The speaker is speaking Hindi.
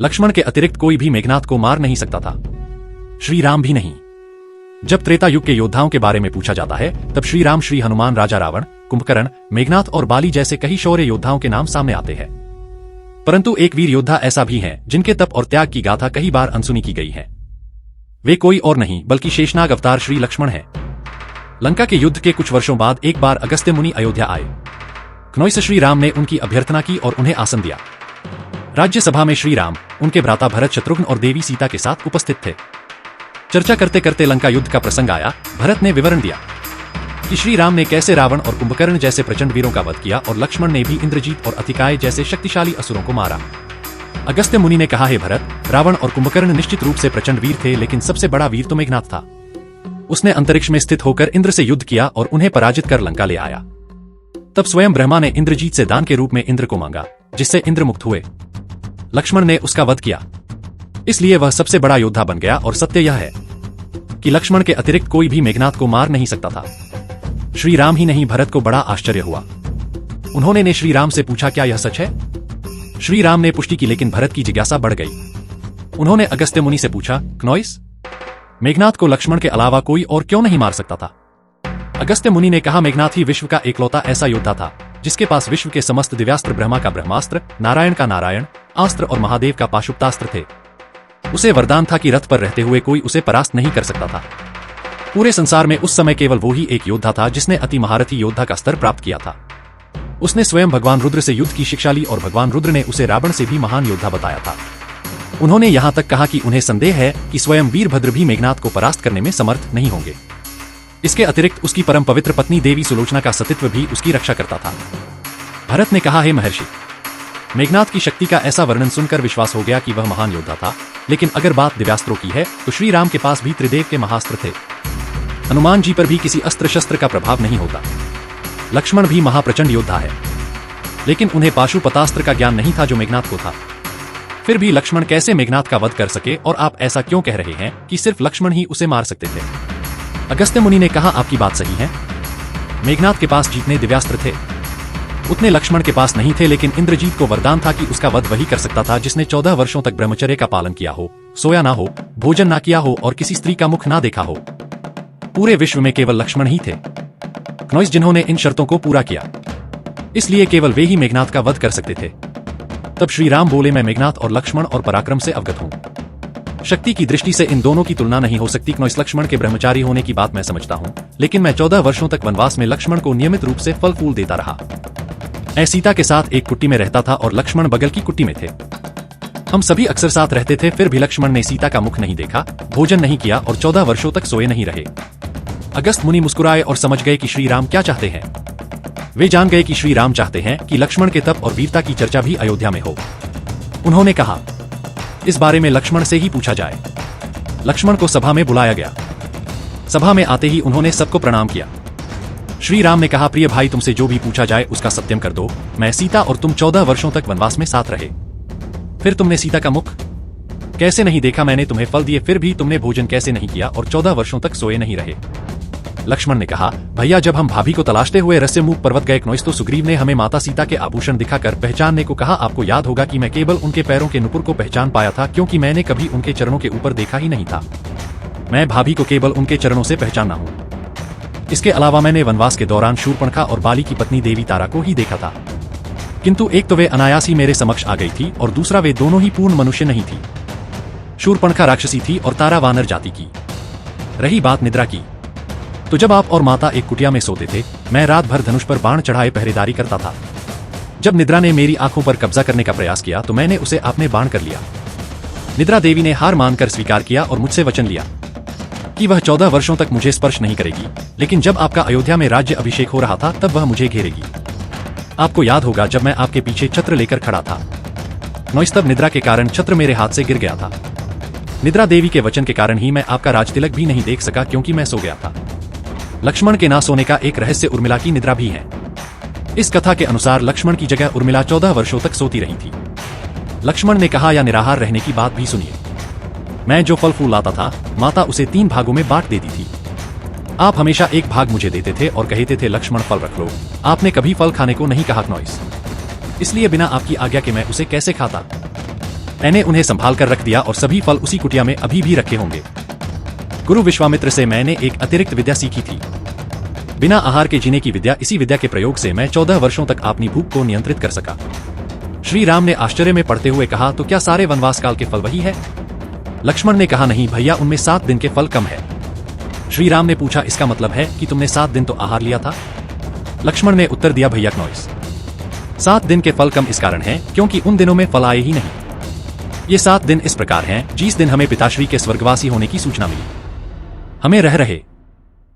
लक्ष्मण के अतिरिक्त कोई भी मेघनाद को मार नहीं सकता था, श्री राम भी नहीं। जब त्रेता युग के योद्धाओं के बारे में पूछा जाता है तब श्री राम, श्री हनुमान, राजा रावण, कुंभकर्ण, मेघनाद और बाली जैसे कई शौर्य योद्धाओं के नाम सामने आते हैं। परंतु एक वीर योद्धा ऐसा भी है जिनके तप और त्याग की गाथा कई बार अनसुनी की गई है। वे कोई और नहीं बल्कि शेषनाग अवतार श्री लक्ष्मण है। लंका के युद्ध के कुछ वर्षों बाद एक बार अगस्त्य मुनि अयोध्या आए। क्नौस श्री राम ने उनकी अभ्यर्थना की और उन्हें आसन दिया। राज्यसभा में श्री राम, उनके भ्राता भरत, शत्रुघ्न और देवी सीता के साथ उपस्थित थे। चर्चा करते करते लंका युद्ध का प्रसंग आया। भरत ने विवरण दिया कि श्री राम ने कैसे रावण और कुंभकर्ण जैसे प्रचंड वीरों का वध किया और लक्ष्मण ने भी इंद्रजीत और अतिकाय जैसे शक्तिशाली असुरों को मारा। अगस्त्य मुनि ने कहा, हे भरत, रावण और कुंभकर्ण निश्चित रूप से प्रचंड वीर थे, लेकिन सबसे बड़ा वीर तो मेघनाद था। उसने अंतरिक्ष में स्थित होकर इंद्र से युद्ध किया और उन्हें पराजित कर लंका ले आया। तब स्वयं ब्रह्मा ने इंद्रजीत से दान के रूप में इंद्र को मांगा, जिससे इंद्र मुक्त हुए। लक्ष्मण ने उसका वध किया, इसलिए वह सबसे बड़ा योद्धा बन गया। और सत्य यह है कि लक्ष्मण के अतिरिक्त कोई भी मेघनाद को मार नहीं सकता था। श्री राम ही नहीं, भरत को बड़ा आश्चर्य हुआ। उन्होंने ने श्री राम से पूछा, क्या यह सच है? श्री राम ने पुष्टि की, लेकिन भरत की जिज्ञासा बढ़ गई। उन्होंने अगस्त्य मुनि से पूछा, क्नौस, मेघनाद को लक्ष्मण के अलावा कोई और क्यों नहीं मार सकता था? अगस्त्य मुनि ने कहा, मेघनाद ही विश्व का एकलौता ऐसा योद्धा था जिसके पास विश्व के समस्त दिव्यास्त्र, ब्रह्मा का ब्रह्मास्त्र, नारायण का नारायण अस्त्र और महादेव का पाशुपतास्त्र थे। उसे वरदान था कि रथ पर रहते हुए कोई उसे परास्त नहीं कर सकता था। पूरे संसार में उस समय केवल वो ही एक योद्धा था जिसने अति महारथी योद्धा का स्तर प्राप्त किया था। उसने स्वयं भगवान रुद्र से युद्ध की शिक्षा ली और भगवान रुद्र ने उसे रावण से भी महान योद्धा बताया था। उन्होंने यहां तक कहा कि उन्हें संदेह है कि स्वयं वीरभद्र भी मेघनाद को परास्त करने में समर्थ नहीं होंगे। इसके अतिरिक्त उसकी परम पवित्र पत्नी देवी सुलोचना का सतीत्व भी उसकी रक्षा करता था। भरत ने कहा, हे महर्षि, मेघनाद की शक्ति का ऐसा वर्णन सुनकर विश्वास हो गया कि वह महान योद्धा था, लेकिन अगर बात दिव्यास्त्रों की है तो श्री राम के पास भी त्रिदेव के महास्त्र थे। हनुमान जी पर भी किसी अस्त्र शस्त्र का प्रभाव नहीं होता। लक्ष्मण भी महाप्रचंड योद्धा है, लेकिन उन्हें पाशुपतास्त्र का ज्ञान नहीं था जो मेघनाद को था। फिर भी लक्ष्मण कैसे मेघनाद का वध कर सके? और आप ऐसा क्यों कह रहे हैं कि सिर्फ लक्ष्मण ही उसे मार सकते थे? अगस्त्य मुनि ने कहा, आपकी बात सही है। मेघनाद के पास जितने दिव्यास्त्र थे उतने लक्ष्मण के पास नहीं थे, लेकिन इंद्रजीत को वरदान था कि उसका वध वही कर सकता था जिसने 14 वर्षों तक ब्रह्मचर्य का पालन किया हो, सोया ना हो, भोजन ना किया हो और किसी स्त्री का मुख ना देखा हो। पूरे विश्व में केवल लक्ष्मण ही थे, क्नौस, जिन्होंने इन शर्तों को पूरा किया। इसलिए केवल वे ही मेघनाद का वध कर सकते थे। तब श्री राम बोले, मैं मेघनाद और लक्ष्मण और पराक्रम से अवगत हूं। शक्ति की दृष्टि से इन दोनों की तुलना नहीं हो सकती। क्नौस, लक्ष्मण के ब्रह्मचारी होने की बात मैं समझता हूं, लेकिन मैं 14 वर्षों तक वनवास में लक्ष्मण को नियमित रूप से फल फूल देता रहा। मैं सीता के साथ एक कुट्टी में रहता था और लक्ष्मण बगल की कुट्टी में थे। हम सभी अक्सर साथ रहते थे, फिर भी लक्ष्मण ने सीता का मुख नहीं देखा, भोजन नहीं किया और 14 वर्षों तक सोए नहीं रहे। अगस्त मुनि मुस्कुराए और समझ गए कि श्री राम क्या चाहते हैं। वे जान गए कि श्री राम चाहते हैं कि लक्ष्मण के तप और वीरता की चर्चा भी अयोध्या में हो। उन्होंने कहा, इस बारे में लक्ष्मण से ही पूछा जाए। लक्ष्मण को सभा में बुलाया गया। सभा में आते ही उन्होंने सबको प्रणाम किया। श्री राम ने कहा, प्रिय भाई, तुमसे जो भी पूछा जाए उसका सत्यम कर दो। मैं, सीता और तुम 14 वर्षों तक वनवास में साथ रहे, फिर तुमने सीता का मुख कैसे नहीं देखा? मैंने तुम्हें फल दिए, फिर भी तुमने भोजन कैसे नहीं किया और 14 वर्षों तक सोए नहीं रहे? लक्ष्मण ने कहा, भैया, जब हम भाभी को तलाशते हुए रस्यमुख पर्वत गए क्नौस, तो सुग्रीव ने हमें माता सीता के आभूषण दिखाकर पहचानने को कहा। आपको याद होगा कि मैं केवल उनके पैरों के नुपुर को पहचान पाया था, क्योंकि मैंने कभी उनके चरणों के ऊपर देखा ही नहीं था। मैं भाभी को केवल उनके चरणों से पहचाना हूँ। इसके अलावा मैंने वनवास के दौरान शूर्पणखा और बाली की पत्नी देवी तारा को ही देखा था, किंतु एक तो वे अनायास ही मेरे समक्ष आ गई थी और दूसरा वे दोनों ही पूर्ण मनुष्य नहीं थी। शूर्पणखा राक्षसी थी और तारा वानर जाति की। रही बात निद्रा की, तो जब आप और माता एक कुटिया में सोते थे, मैं रात भर धनुष पर बाण चढ़ाए पहरेदारी करता था। जब निद्रा ने मेरी आंखों पर कब्जा करने का प्रयास किया तो मैंने उसे आपने बाण कर लिया। निद्रा देवी ने हार मानकर स्वीकार किया और मुझसे वचन लिया कि वह 14 वर्षों तक मुझे स्पर्श नहीं करेगी, लेकिन जब आपका अयोध्या में राज्य अभिषेक हो रहा था तब वह मुझे घेरेगी। आपको याद होगा जब मैं आपके पीछे छत्र लेकर खड़ा था क्नौस, तब निद्रा के कारण छत्र मेरे हाथ से गिर गया था। निद्रा देवी के वचन के कारण ही मैं आपका राजतिलक भी नहीं देख सका, क्योंकि मैं सो गया था। लक्ष्मण के ना सोने का एक रहस्य उर्मिला की निद्रा भी है। इस कथा के अनुसार लक्ष्मण की जगह उर्मिला 14 वर्षों तक सोती रही थी। लक्ष्मण ने कहा, या निराहार रहने की बात भी सुनिए। मैं जो फल फूल लाता था, माता उसे 3 भागों में बांट देती थी। आप हमेशा एक भाग मुझे देते थे और कहते थे, लक्ष्मण फल रख लो। आपने कभी फल खाने को नहीं कहा क्नौस, इसलिए बिना आपकी आज्ञा के मैं उसे कैसे खाता? मैंने उन्हें संभाल कर रख दिया और सभी फल उसी कुटिया में अभी भी रखे होंगे। गुरु विश्वामित्र से मैंने एक अतिरिक्त विद्या सीखी थी, बिना आहार के जीने की विद्या। इसी विद्या के प्रयोग से मैं 14 वर्षों तक अपनी भूख को नियंत्रित कर सका। श्री राम ने आश्चर्य में पड़ते हुए कहा, तो क्या सारे वनवास काल के फल वही है? लक्ष्मण ने कहा, नहीं भैया, उनमें 7 दिन के फल कम है। श्री राम ने पूछा, इसका मतलब है कि तुमने 7 दिन तो आहार लिया था? लक्ष्मण ने उत्तर दिया, भैया नॉइस, 7 दिन के फल कम इस कारण है क्योंकि उन दिनों में फल आए ही नहीं। ये 7 दिन इस प्रकार हैं जिस दिन हमें पिताश्री के स्वर्गवासी होने की सूचना मिली। हमें रह रहे